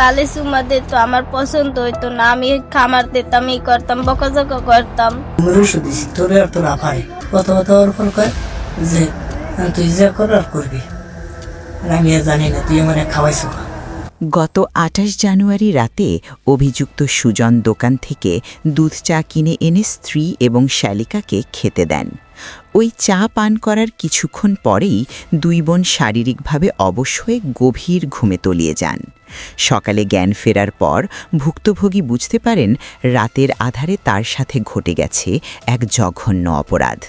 কালে চুমা দিত, আমার পছন্দ হইতো না। আমি খামার দিতাম, ই করতাম, বকাঝকা করতাম। ওষুধ দিছি তোরে আর তোর আপারে কথা কথা ওর ফোন কয় যে তুই যা কর আর করবি, আর আমি আর জানি না তুই আমার খাওয়াইছো। গত ২৮ জানুয়ারি রাতে অভিযুক্ত সুজন দোকান থেকে দুধ চা কিনে এনে স্ত্রী এবং শ্যালিকাকে খেতে দেন। ওই চা পান করার কিছুক্ষণ পরেই দুই বোন শারীরিকভাবে অবশ হয়ে গভীর ঘুমে তলিয়ে যান। সকালে জ্ঞান ফেরার পর ভুক্তভোগী বুঝতে পারেন রাতের আধারে তার সাথে ঘটে গেছে এক জঘন্য অপরাধ।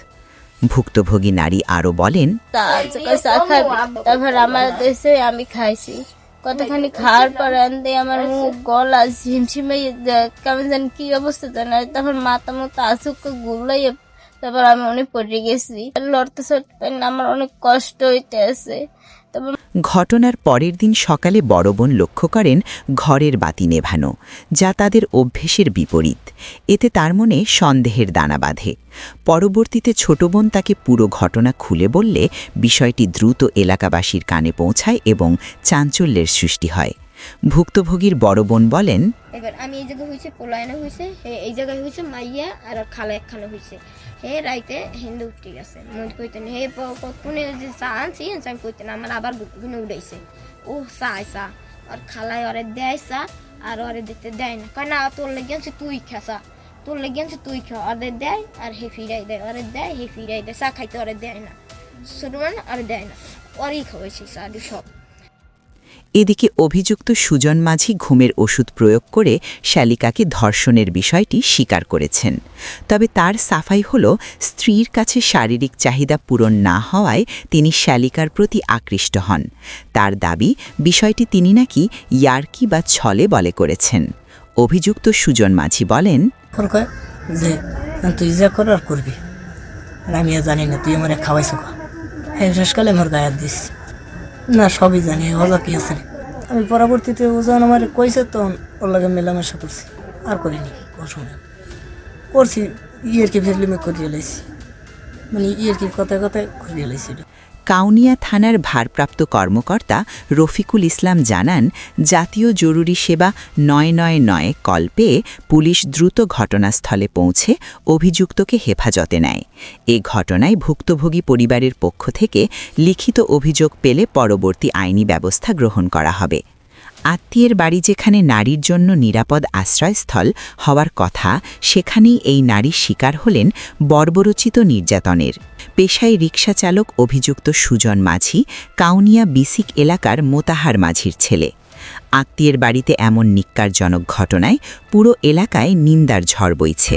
ভুক্তভোগী নারী আরও বলেন, তারপর আমার দেশে আমি খাইছি, কতখানি খাওয়ার পর আমার মুখ গলা ঝিমঝিমে কেমন জানি কি অবস্থা জানা। তারপর মাথা মতো আসুক গুলাই, তারপর আমি অনেক পড়ে গেছি, লড়তে চড়তে পারি না, আমার অনেক কষ্ট হইতে আছে। ঘটনার পরের দিন সকালে বড় বোন লক্ষ্য করেন ঘরের বাতি নেভানো, যা তাদের অভ্যেসের বিপরীত। এতে তার মনে সন্দেহের দানা বাঁধে। পরবর্তীতে ছোট বোন তাকে পুরো ঘটনা খুলে বললে বিষয়টি দ্রুত এলাকাবাসীর কানে পৌঁছায় এবং চাঞ্চল্যের সৃষ্টি হয়। ভুক্তভোগীর বড় বোন বলেন, এবার আমি এই জায়গায় হয়েছে পোলায়না হয়েছে, এই জায়গায় হয়েছে মাইয়া আর খালা একখানে হয়েছে। হে রাইতে হিন্দু উঠে গেছে মনে কইতেন, হে কোনে যে চা আনছি আমি কইতেন, আমার আবার গুনে উঠাইছে। ও চাই চা আর খালায় ওরে দেয় চা, আর ওরে দিতে দেয় না, কয় না তোর লেগে আনছে তুই খেসা, তোর লেগে আনছে তুই খা। ওদের দেয় আর হে ফিরাই দেয়, ওরে দেয় হে ফিরাই দেয়। চা খাইতে ওরে দেয় না, ছোট মানে ওরে দেয় না, ওরেই খাওয়াইছে চা সব। এদিকে অভিযুক্ত সুজন মাঝি ঘুমের ওষুধ প্রয়োগ করে শ্যালিকাকে ধর্ষণের বিষয়টি স্বীকার করেছেন। তবে তার সাফাই হল স্ত্রীর কাছে শারীরিক চাহিদা পূরণ না হওয়ায় তিনি শ্যালিকার প্রতি আকৃষ্ট হন। তার দাবি বিষয়টি তিনি নাকি ইয়ার্কি বা ছলে বলে করেছেন। অভিযুক্ত সুজন মাঝি বলেন, যে তুই যা কর আর করবি, আর আমি আর জানি না তুই আমার খাওয়াইছো। হ্যাঁ শেষকালে আমার গায়ে দিস না, সবই জানি ওজা কি আছে। আমি পরবর্তীতে ওজন আমার কইছে, তখন ওর লাগে মেলামেশা করছি, আর করিনি। সময় করছি ইয়েরকি ফিল্মে করিয়ে লাইছি, মানে ইয়েরকি কথায় কথায় করিয়ে লাইছি। কাউনিয়া থানার ভারপ্রাপ্ত কর্মকর্তা রফিকুল ইসলাম জানান, জাতীয় জরুরি সেবা ৯৯৯ কল পেয়ে পুলিশ দ্রুত ঘটনাস্থলে পৌঁছে অভিযুক্তকে হেফাজতে নেয়। এ ঘটনায় ভুক্তভোগী পরিবারের পক্ষ থেকে লিখিত অভিযোগ পেলে পরবর্তী আইনি ব্যবস্থা গ্রহণ করা হবে। আত্মীয়ের বাড়ি যেখানে নারীর জন্য নিরাপদ আশ্রয়স্থল হওয়ার কথা, সেখানেই এই নারী শিকার হলেন বর্বরোচিত নির্যাতনের। পেশায় রিকশা চালক অভিযুক্ত সুজন মাঝি কাউনিয়া বিসিক এলাকার মোতাহার মাঝির ছেলে। আত্মীয়ের বাড়িতে এমন নিক্কারজনক ঘটনায় পুরো এলাকায় নিন্দার ঝড় বইছে।